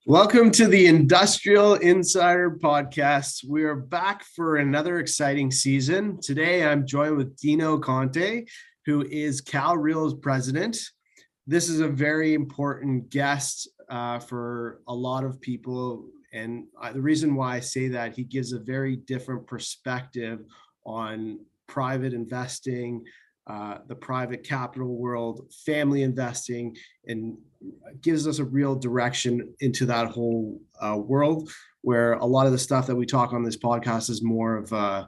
Welcome to the Industrial Insider Podcast. We are back for another exciting season. Today, I'm joined with Dino Conte, who is CalReal's president. This is a very important guest for a lot of people. And the reason why I say that, he gives a very different perspective on private investing, the private capital world, family investing, and gives us a real direction into that whole world, where a lot of the stuff that we talk on this podcast is more of a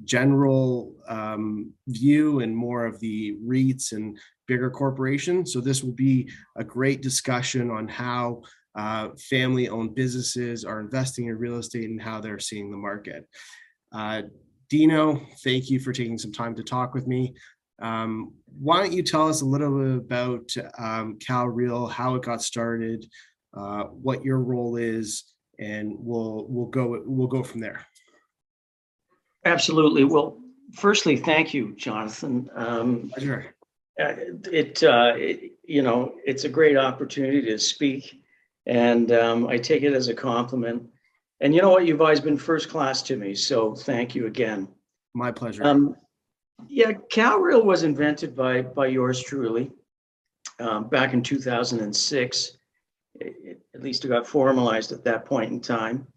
general view and more of the REITs and bigger corporations. So this will be a great discussion on how family-owned businesses are investing in real estate and how they're seeing the market. Dino, thank you for taking some time to talk with me. Why don't you tell us a little bit about CalReal, how it got started, what your role is, and we'll go from there. Absolutely. Well, firstly, thank you, Jonathan. Sure. It's a great opportunity to speak, and I take it as a compliment. And you know what? You've always been first class to me, so thank you again. My pleasure. CalReal was invented by yours truly back in 2006. At least it got formalized at that point in time.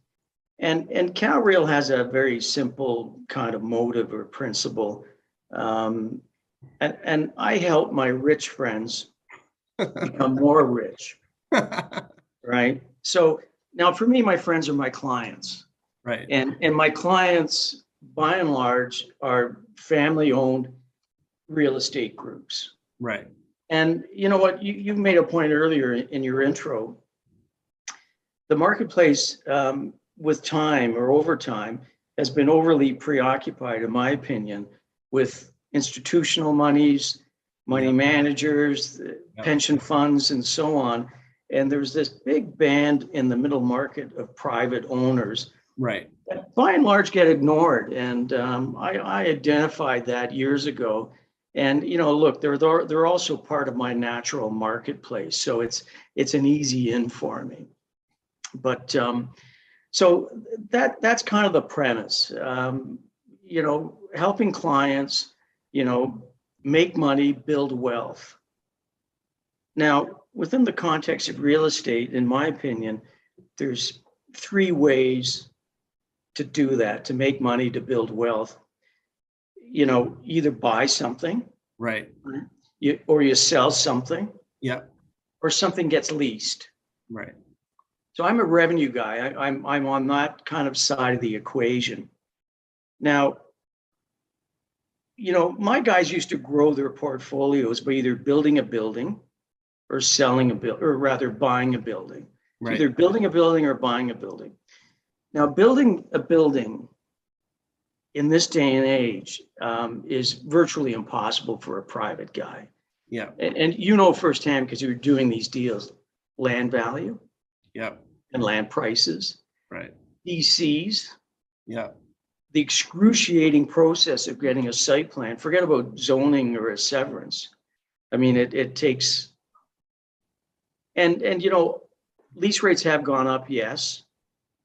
And CalReal has a very simple kind of motive or principle. And I help my rich friends become more rich, right? So now for me, my friends are my clients. Right. And my clients, by and large, are family-owned real estate groups. Right. And you know what? You made a point earlier in your intro. The marketplace, with time or over time, has been overly preoccupied, in my opinion, with institutional monies, money managers, pension funds, and so on. And there's this big band in the middle market of private owners. Right. That by and large get ignored. And I identified that years ago. And, look, they're also part of my natural marketplace. So it's an easy in for me. But so that's kind of the premise, helping clients, make money, build wealth. Now, within the context of real estate, in my opinion, there's three ways to do that, to make money, to build wealth. Either buy something, right, or you sell something, or something gets leased, right. So I'm a revenue guy. I'm on that kind of side of the equation. Now, my guys used to grow their portfolios by either building a building or selling a building, or rather buying a building. Right. So either building a building or buying a building. Now, building a building in this day and age is virtually impossible for a private guy. Yeah. And firsthand, because you're doing these deals, land value. Yeah. And land prices. Right. DCs. Yeah. The excruciating process of getting a site plan. Forget about zoning or a severance. I mean, it takes, and lease rates have gone up, yes.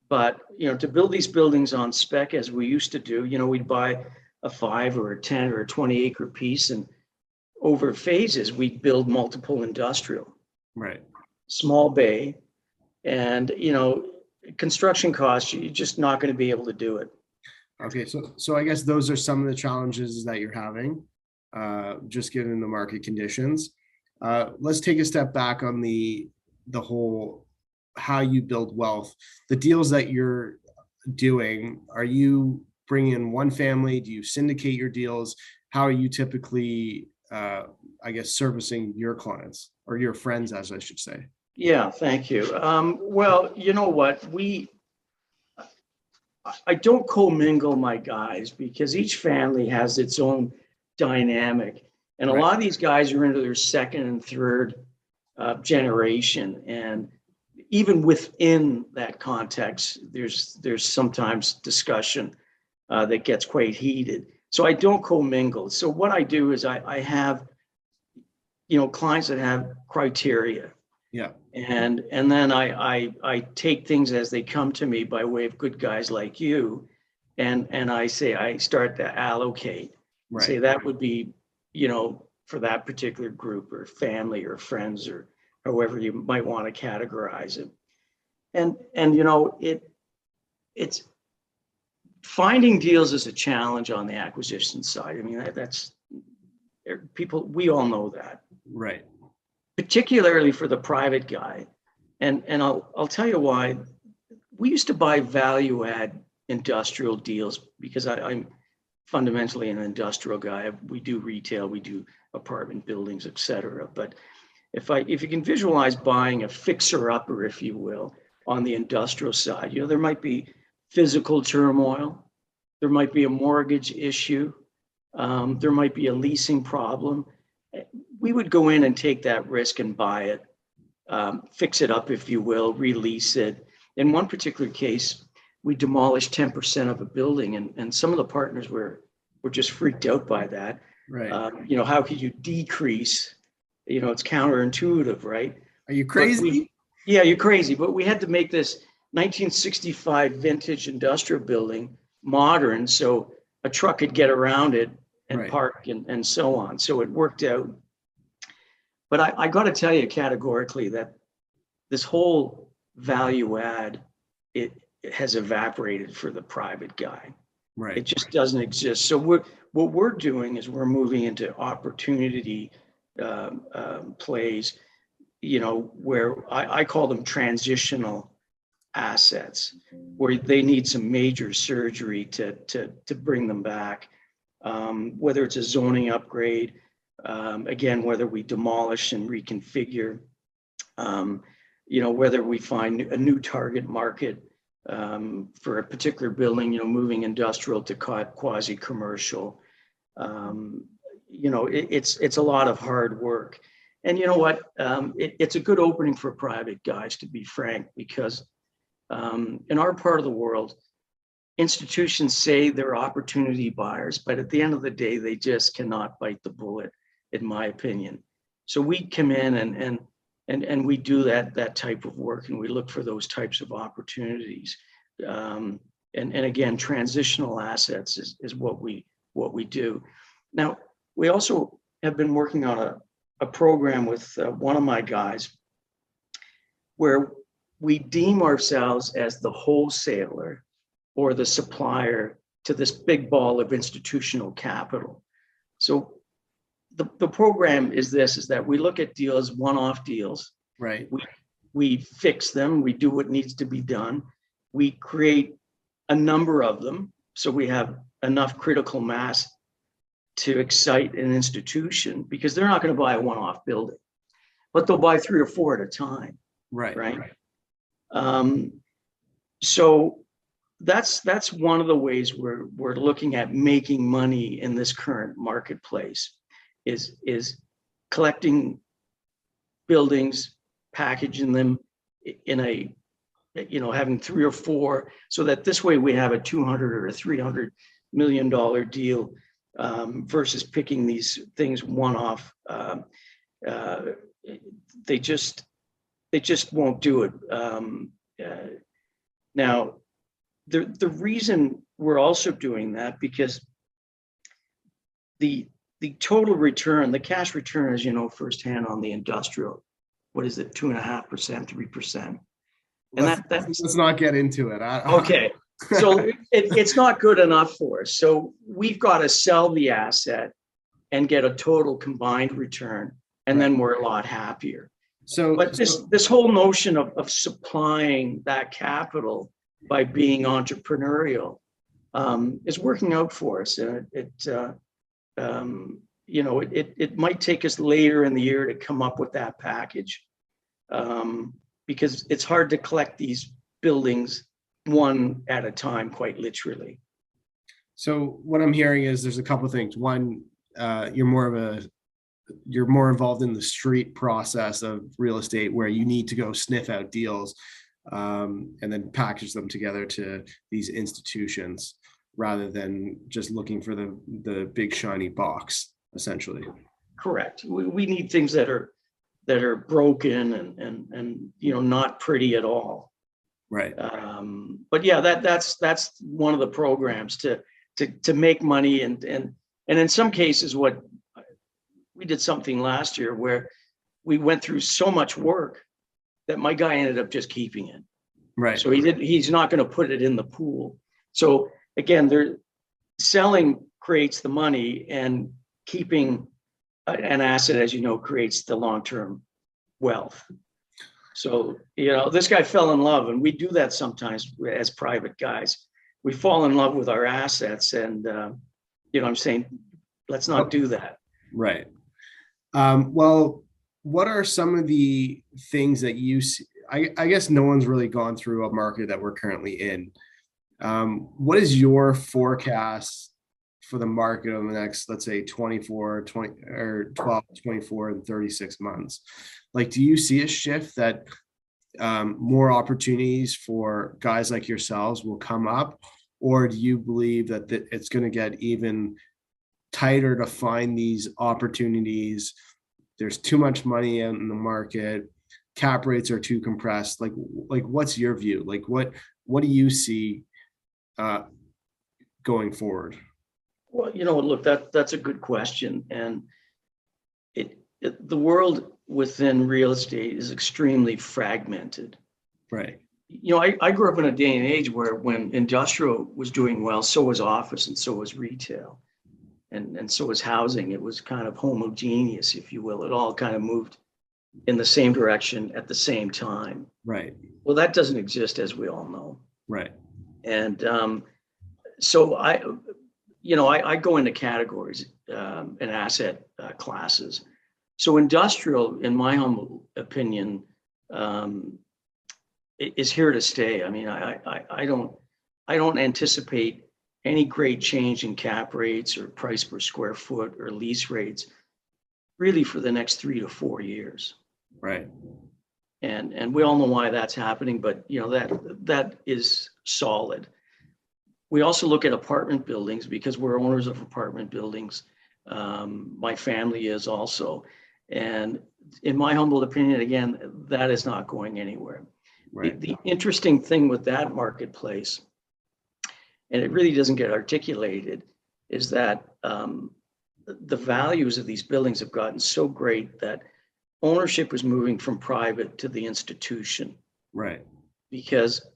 But, to build these buildings on spec as we used to do, we'd buy a 5 or a 10 or a 20 acre piece, and over phases, we'd build multiple industrial. Right. Small bay. And, construction costs, you're just not going to be able to do it. Okay. So I guess those are some of the challenges that you're having, just given the market conditions. Let's take a step back on the whole how you build wealth. The deals that you're doing, are you bringing in one family? Do you syndicate your deals? How are you typically, servicing your clients or your friends, as I should say? Yeah, thank you. Well, you know what? I don't commingle my guys because each family has its own dynamic. And a lot of these guys are into their second and third generation. And even within that context, there's sometimes discussion that gets quite heated. So I don't commingle. So what I do is I have, clients that have criteria. Yeah. And then I take things as they come to me by way of good guys like you, and I start to allocate and say Right. that would be, for that particular group or family or friends or however you might want to categorize it. And it's finding deals is a challenge on the acquisition side. I mean, that's people, we all know that. Right. Particularly for the private guy. And I'll tell you why. We used to buy value add industrial deals because I'm fundamentally an industrial guy. We do retail, we do apartment buildings, et cetera. But if you can visualize buying a fixer upper, if you will, on the industrial side, there might be physical turmoil, there might be a mortgage issue, there might be a leasing problem. We would go in and take that risk and buy it, fix it up, if you will, release it. In one particular case, we demolished 10% of a building, and some of the partners were just freaked out by that. Right. How could you decrease? It's counterintuitive, right? Are you crazy? Yeah, you're crazy. But we had to make this 1965 vintage industrial building modern, so a truck could get around it and Right. park and so on. So it worked out. But I got to tell you categorically that this whole value add, it has evaporated for the private guy. Right. It just doesn't exist. So what we're doing is we're moving into opportunity plays, where I call them transitional assets, where they need some major surgery to bring them back. Whether it's a zoning upgrade, again, whether we demolish and reconfigure, whether we find a new target market for a particular building, moving industrial to quasi-commercial. It's a lot of hard work. And you know what? It's a good opening for private guys, to be frank, because in our part of the world, institutions say they're opportunity buyers, but at the end of the day, they just cannot bite the bullet, in my opinion. So we come in and we do that type of work, and we look for those types of opportunities. And again, transitional assets is what we do. Now, we also have been working on a program with one of my guys where we deem ourselves as the wholesaler or the supplier to this big ball of institutional capital. So the program is that we look at deals, one-off deals. Right. We fix them, we do what needs to be done. We create a number of them, so we have enough critical mass to excite an institution, because they're not going to buy a one-off building, but they'll buy 3 or 4 at a time. Right. So that's one of the ways we're looking at making money in this current marketplace, is collecting buildings, packaging them in a, having 3 or 4, so that this way we have a $200 or a $300 million deal, versus picking these things one off. They just won't do it. Now, the reason we're also doing that, because the total return, the cash return, as you know firsthand on the industrial, what is it, 2.5%, 3%? And let's not get into it. Okay. So it's not good enough for us. So we've got to sell the asset and get a total combined return, and then we're a lot happier. But this whole notion of supplying that capital by being entrepreneurial is working out for us. And it might take us later in the year to come up with that package, because it's hard to collect these buildings one at a time, quite literally. So what I'm hearing is there's a couple of things. One, you're more involved in the street process of real estate, where you need to go sniff out deals and then package them together to these institutions, rather than just looking for the big shiny box, essentially. Correct. We need things that are that are broken and not pretty at all. Right. But yeah, that's one of the programs to make money, and in some cases, what we did something last year where we went through so much work that my guy ended up just keeping it. Right. So he's not going to put it in the pool. So again, they're selling creates the money, and keeping an asset, as you know, creates the long-term wealth. So, this guy fell in love, and we do that sometimes as private guys. We fall in love with our assets, and, I'm saying, let's not do that. Right. Well, what are some of the things that you see? I guess no one's really gone through a market that we're currently in. What is your forecast for the market over the next, let's say 12, 24, and 36 months? Like, do you see a shift that more opportunities for guys like yourselves will come up, or do you believe that it's going to get even tighter to find these opportunities? There's too much money in the market, cap rates are too compressed. Like what's your view? Like what do you see going forward? Well, look, that's a good question, and the world within real estate is extremely fragmented. Right. I grew up in a day and age where when industrial was doing well, so was office, and so was retail, and so was housing. It was kind of homogeneous, if you will. It all kind of moved in the same direction at the same time. Right. Well, that doesn't exist, as we all know. Right. And so I go into categories and asset classes. So industrial, in my humble opinion, is here to stay. I mean, I don't anticipate any great change in cap rates or price per square foot or lease rates really for the next 3 to 4 years. Right. And we all know why that's happening, but that is solid. We also look at apartment buildings because we're owners of apartment buildings. My family is also. And in my humble opinion, again, that is not going anywhere. Right. The interesting thing with that marketplace, and it really doesn't get articulated, is that the values of these buildings have gotten so great that ownership is moving from private to the institution. Right. Because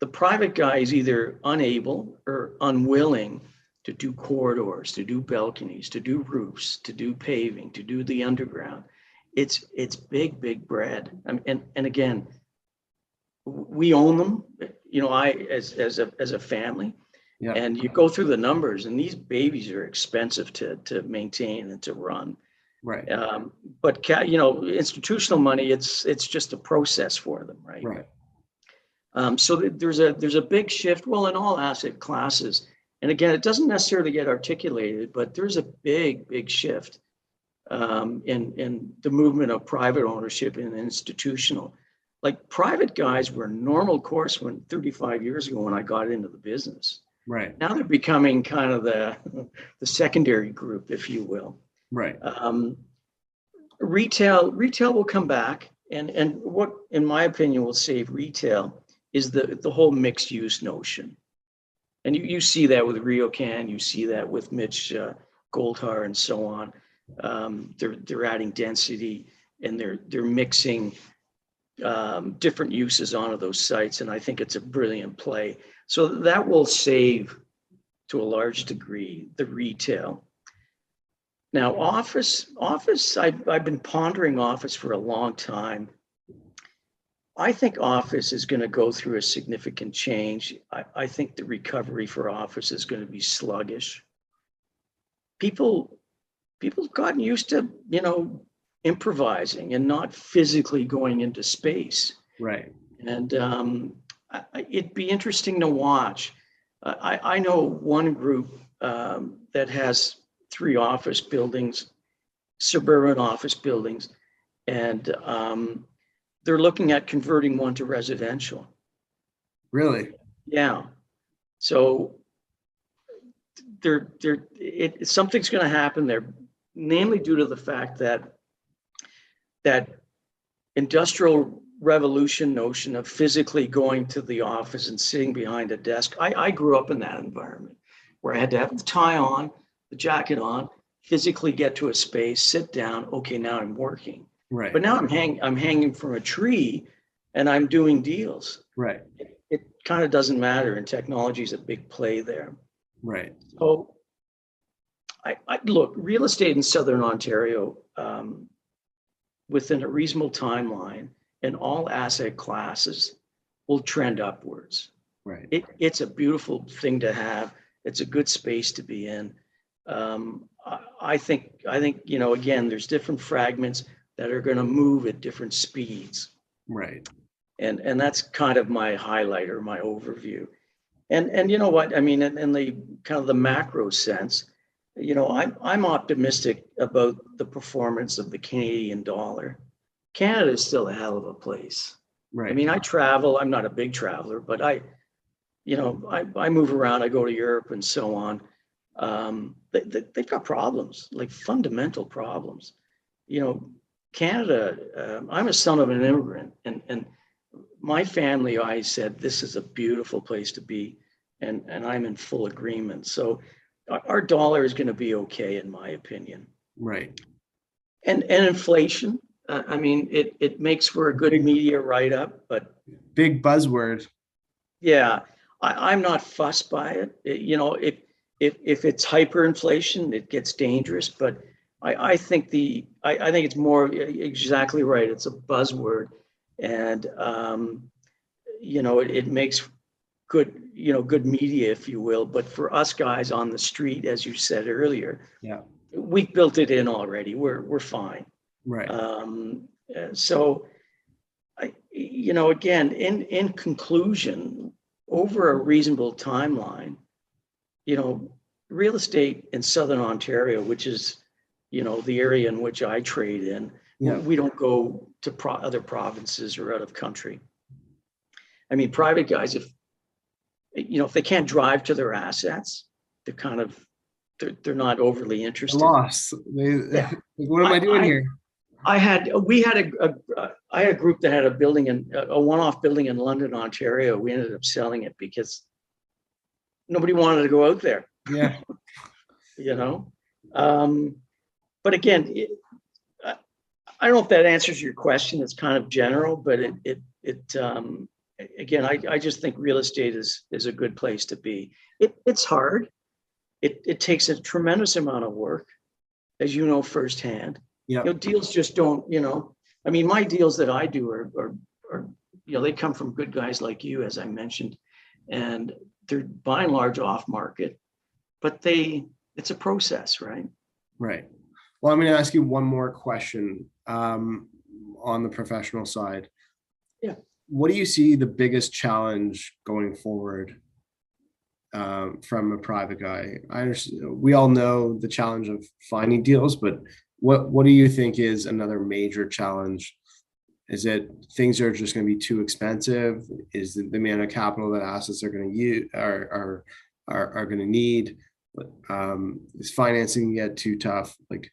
the private guy is either unable or unwilling to do corridors, to do balconies, to do roofs, to do paving, to do the underground. It's big bread. And again, we own them. I as a family. Yeah. And you go through the numbers, and these babies are expensive to maintain and to run. Right. But institutional money, it's just a process for them, right? Right. So there's a big shift, well, in all asset classes. And again, it doesn't necessarily get articulated, but there's a big shift in the movement of private ownership and institutional. Like private guys were normal course 35 years ago when I got into the business. Right. Now they're becoming kind of the secondary group, if you will. Right. Retail will come back, and what, in my opinion, will save retail is the whole mixed use notion. And you see that with RioCan, you see that with Mitch Goldhar and so on. They're adding density, and they're mixing different uses onto those sites, and I think it's a brilliant play. So that will save, to a large degree, the retail. Now, office, I've been pondering office for a long time. I think office is going to go through a significant change. I think the recovery for office is going to be sluggish. People's gotten used to, improvising and not physically going into space. Right. And it'd be interesting to watch. I know one group that has 3 office buildings, suburban office buildings, and they're looking at converting one to residential. Really? Yeah. So something's going to happen there, namely due to the fact that industrial revolution notion of physically going to the office and sitting behind a desk. I grew up in that environment where I had to have the tie on, the jacket on, physically get to a space, sit down. Okay, now I'm working. Right. But now I'm hanging from a tree and I'm doing deals. Right. It kind of doesn't matter, and technology is a big play there. Right. So I look, real estate in Southern Ontario, within a reasonable timeline and all asset classes will trend upwards. Right. It's a beautiful thing to have. It's a good space to be in. I think, again, there's different fragments that are going to move at different speeds. Right. And that's kind of my highlight or my overview. And you know what, I mean, in the kind of the macro sense, I'm optimistic about the performance of the Canadian dollar. Canada is still a hell of a place. Right. I mean, I travel. I'm not a big traveler, but I move around. I go to Europe and so on. They've got problems, like fundamental problems. Canada. I'm a son of an immigrant, and my family always said this is a beautiful place to be, and I'm in full agreement. So our dollar is going to be okay, in my opinion. Right. And inflation. I mean, it makes for a good media write-up, but big buzzword. Yeah, I'm not fussed by it. If it's hyperinflation, it gets dangerous. But I think it's more exactly right. It's a buzzword, and it makes good media, if you will. But for us guys on the street, as you said earlier, yeah, we built it in already. We're fine. Right. So, again, in conclusion, over a reasonable timeline, real estate in Southern Ontario, which is, the area in which I trade in, yeah, we don't go to other provinces or out of country. I mean, private guys, if they can't drive to their assets, they're not overly interested. Lost. Yeah. What am I doing here? I had a group that had a one-off building in London, Ontario. We ended up selling it because nobody wanted to go out there. Yeah. But again, I don't know if that answers your question. It's kind of general, but again, I just think real estate is a good place to be. It's hard. It takes a tremendous amount of work, as you know firsthand. Yeah. Deals just don't, I mean, my deals that I do are they come from good guys like you, as I mentioned, and they're by and large off market, but it's a process, right? Right. Well, I'm going to ask you one more question on the professional side. Yeah. What do you see the biggest challenge going forward from a private guy? I understand, we all know the challenge of finding deals, but what do you think is another major challenge? Is it things are just going to be too expensive? Is the amount of capital that assets are going to use are going to need? Is financing yet too tough? Like,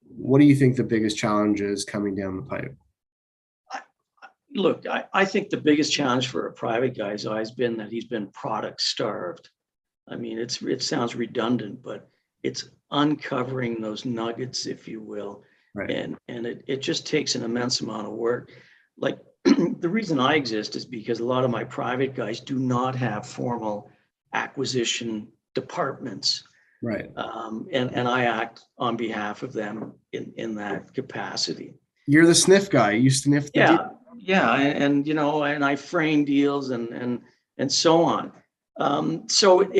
what do you think the biggest challenge is coming down the pipe? Look, I think the biggest challenge for a private guy has always been that he's been product starved. I mean, it sounds redundant, but it's uncovering those nuggets, if you will. Right. And it just takes an immense amount of work. Like the reason I exist is because a lot of my private guys do not have formal acquisition departments. Right. And I act on behalf of them in that capacity. You're the sniff guy. You sniff the deal. Yeah. And and I frame deals and so on. So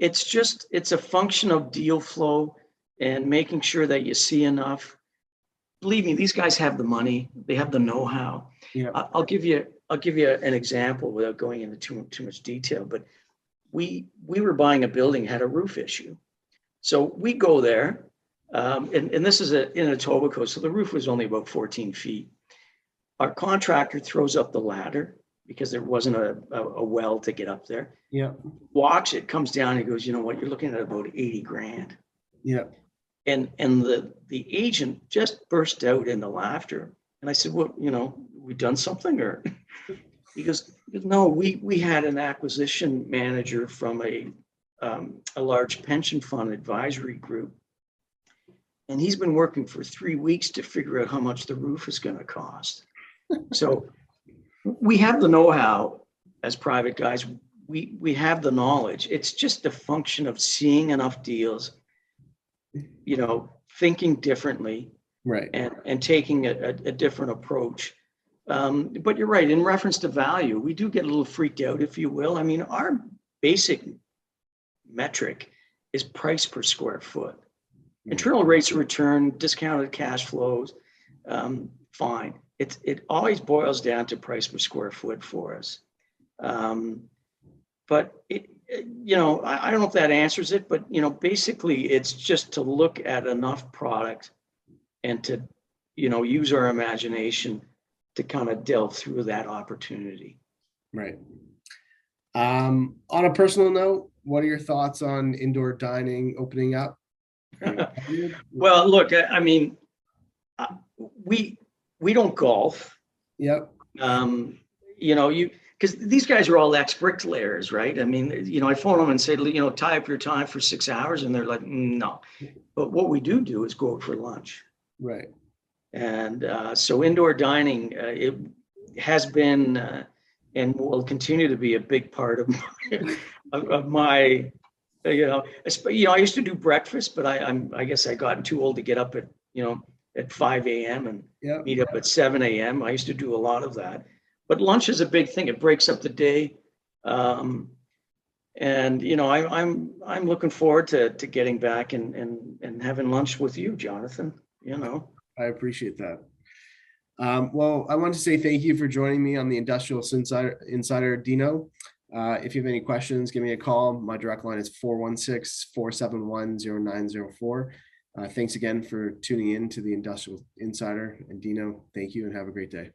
it's a function of deal flow and making sure that you see enough. Believe me, these guys have the money. They have the know-how. Yeah. I'll give you an example without going into too much detail. But we were buying a building, had a roof issue. So we go there, and this is in Etobicoke, so the roof was only about 14 feet. Our contractor throws up the ladder because there wasn't a well to get up there. Yeah. Walks it, comes down, and he goes, you know what, you're looking at about 80 grand. Yeah. And the agent just burst out into laughter. And I said, well, we done something or he goes, no, we had an acquisition manager from a large pension fund advisory group. And he's been working for 3 weeks to figure out how much the roof is going to cost. So we have the know-how as private guys. We have the knowledge. It's just a function of seeing enough deals, thinking differently, Right. and taking a different approach. But you're right. In reference to value, we do get a little freaked out, if you will. I mean, our basic metric is price per square foot. Internal rates of return, discounted cash flows, fine. It always boils down to price per square foot for us. But I don't know if that answers it, but basically it's just to look at enough product and to use our imagination to kind of delve through that opportunity. Right. On a personal note, what are your thoughts on indoor dining opening up? Well, look, I mean, we don't golf. Yep. Because these guys are all ex-bricklayers, right? I mean, I phone them and say, tie up your time for 6 hours, and they're like, no. But what we do is go out for lunch. Right. And so indoor dining, it has been and will continue to be a big part of my I used to do breakfast, but I guess I got too old to get up at 5 a.m. and meet up at 7 a.m. I used to do a lot of that. But lunch is a big thing. It breaks up the day. And I'm looking forward to getting back and having lunch with you, Jonathan. I appreciate that. Well, I want to say thank you for joining me on the Industrial Insider, Dino. If you have any questions, give me a call. My direct line is 416-471-0904. Thanks again for tuning in to the Industrial Insider. And Dino, thank you and have a great day.